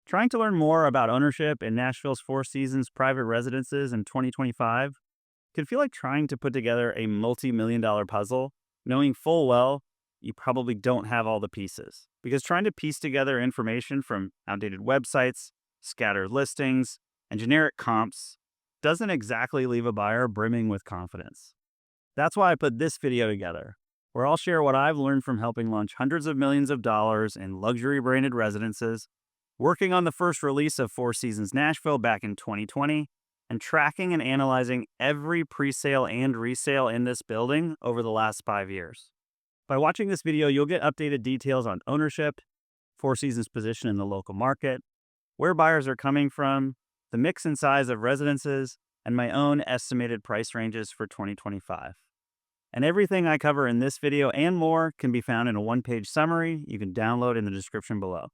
Trying to learn more about ownership in Nashville's Four Seasons private residences in 2025 can feel like trying to put together a multi-million dollar puzzle, knowing full well you probably don't have all the pieces. Because trying to piece together information from outdated websites, scattered listings, and generic comps doesn't exactly leave a buyer brimming with confidence. That's why I put this video together, where I'll share what I've learned from helping launch hundreds of millions of dollars in luxury branded residences, working on the first release of Four Seasons Nashville back in 2020, and tracking and analyzing every presale and resale in this building over the last 5 years. By watching this video, you'll get updated details on ownership, Four Seasons' position in the local market, where buyers are coming from, the mix and size of residences, and my own estimated price ranges for 2025. And everything I cover in this video and more can be found in a one-page summary you can download in the description below.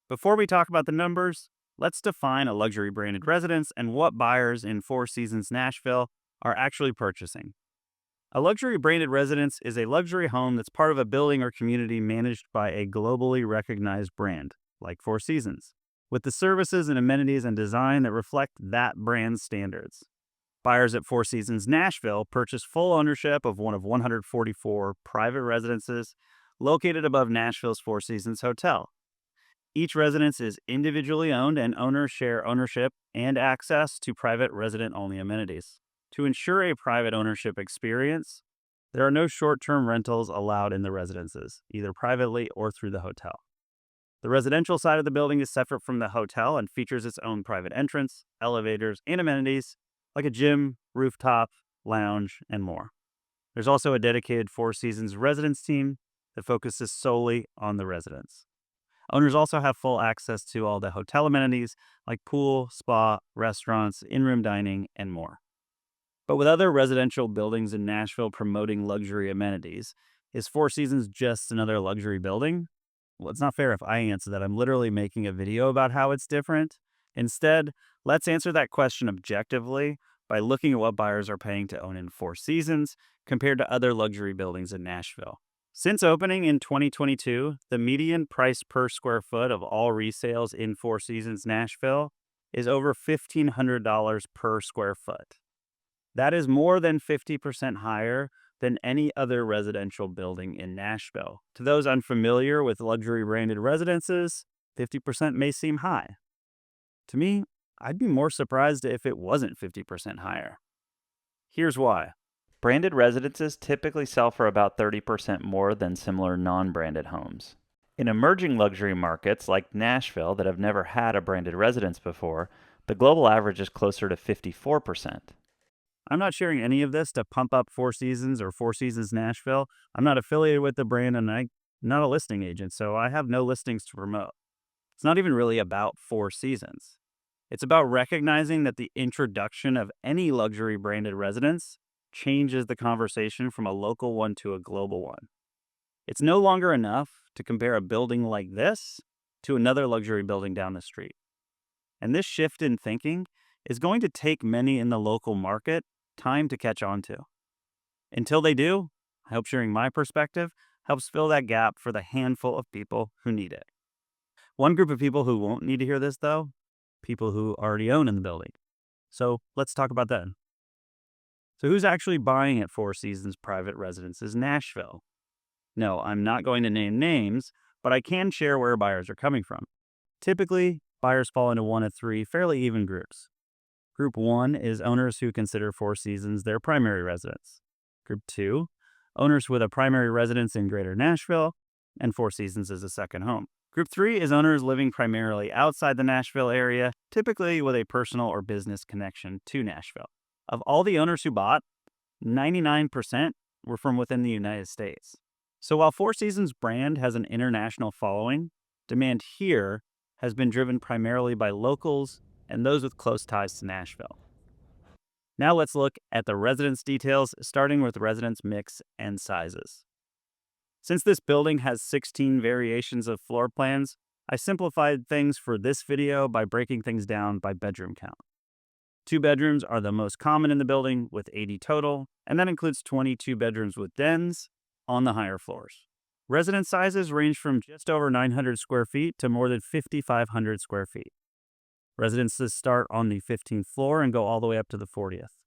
Before we talk about the numbers, let's define a luxury branded residence and what buyers in Four Seasons Nashville are actually purchasing. A luxury branded residence is a luxury home that's part of a building or community managed by a globally recognized brand, like Four Seasons, with the services and amenities and design that reflect that brand's standards. Buyers at Four Seasons Nashville purchase full ownership of one of 144 private residences located above Nashville's Four Seasons Hotel. Each residence is individually owned, and owners share ownership and access to private resident-only amenities. To ensure a private ownership experience, there are no short-term rentals allowed in the residences, either privately or through the hotel. The residential side of the building is separate from the hotel and features its own private entrance, elevators, and amenities like a gym, rooftop, lounge, and more. There's also a dedicated Four Seasons residence team that focuses solely on the residents. Owners also have full access to all the hotel amenities like pool, spa, restaurants, in-room dining, and more. But with other residential buildings in Nashville promoting luxury amenities, is Four Seasons just another luxury building? Well, it's not fair if I answer that. I'm literally making a video about how it's different. Instead, let's answer that question objectively by looking at what buyers are paying to own in Four Seasons compared to other luxury buildings in Nashville. Since opening in 2022, the median price per square foot of all resales in Four Seasons Nashville is over $1,500 per square foot. That is more than 50% higher than any other residential building in Nashville. To those unfamiliar with luxury branded residences, 50% may seem high. To me, I'd be more surprised if it wasn't 50% higher. Here's why. Branded residences typically sell for about 30% more than similar non-branded homes. In emerging luxury markets like Nashville that have never had a branded residence before, the global average is closer to 54%. I'm not sharing any of this to pump up Four Seasons or Four Seasons Nashville. I'm not affiliated with the brand, and I'm not a listing agent, so I have no listings to promote. It's not even really about Four Seasons. It's about recognizing that the introduction of any luxury branded residence changes the conversation from a local one to a global one. It's no longer enough to compare a building like this to another luxury building down the street. And this shift in thinking is going to take many in the local market time to catch on to. Until they do, I hope sharing my perspective helps fill that gap for the handful of people who need it. One group of people who won't need to hear this, though, people who already own in the building. So let's talk about that. So who's actually buying at Four Seasons Private Residences Nashville? No, I'm not going to name names, but I can share where buyers are coming from. Typically, buyers fall into one of three fairly even groups. Group 1 is owners who consider Four Seasons their primary residence. Group 2, owners with a primary residence in Greater Nashville, and Four Seasons as a second home. Group 3 is owners living primarily outside the Nashville area, typically with a personal or business connection to Nashville. Of all the owners who bought, 99% were from within the United States. So while Four Seasons brand has an international following, demand here has been driven primarily by locals and those with close ties to Nashville. Now let's look at the residence details, starting with residence mix and sizes. Since this building has 16 variations of floor plans, I simplified things for this video by breaking things down by bedroom count. 2 bedrooms are the most common in the building, with 80 total, and that includes 22 bedrooms with dens on the higher floors. Residence sizes range from just over 900 square feet to more than 5,500 square feet. Residences start on the 15th floor and go all the way up to the 40th.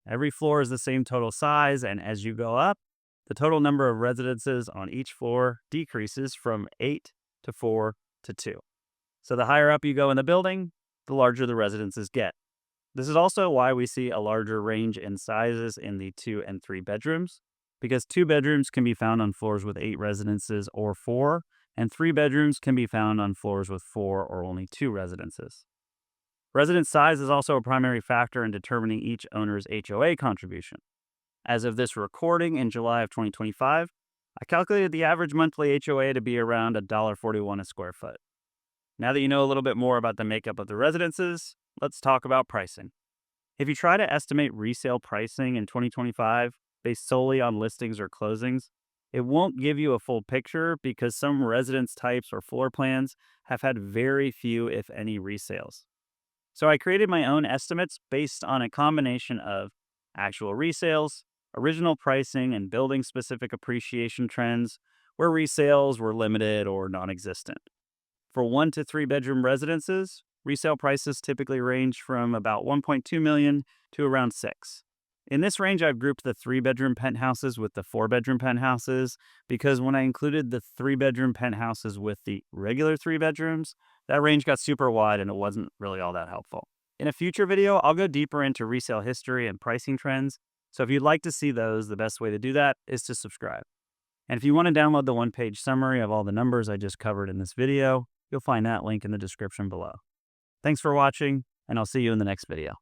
Every floor is the same total size, and as you go up, the total number of residences on each floor decreases from 8 to 4 to 2. So the higher up you go in the building, the larger the residences get. This is also why we see a larger range in sizes in the 2 and 3 bedrooms, because 2 bedrooms can be found on floors with 8 residences or 4, and 3 bedrooms can be found on floors with 4 or only 2 residences. Residence size is also a primary factor in determining each owner's HOA contribution. As of this recording in July of 2025, I calculated the average monthly HOA to be around $1.41 a square foot. Now that you know a little bit more about the makeup of the residences, let's talk about pricing. If you try to estimate resale pricing in 2025 based solely on listings or closings, it won't give you a full picture because some residence types or floor plans have had very few, if any, resales. So I created my own estimates based on a combination of actual resales, original pricing, and building-specific appreciation trends where resales were limited or non-existent. For 1 to 3 bedroom residences, resale prices typically range from about $1.2 million to around $6 million. In this range, I've grouped the 3-bedroom penthouses with the 4-bedroom penthouses because when I included the 3-bedroom penthouses with the regular 3 bedrooms, that range got super wide and it wasn't really all that helpful. In a future video, I'll go deeper into resale history and pricing trends, so if you'd like to see those, the best way to do that is to subscribe. And if you want to download the one-page summary of all the numbers I just covered in this video, you'll find that link in the description below. Thanks for watching, and I'll see you in the next video.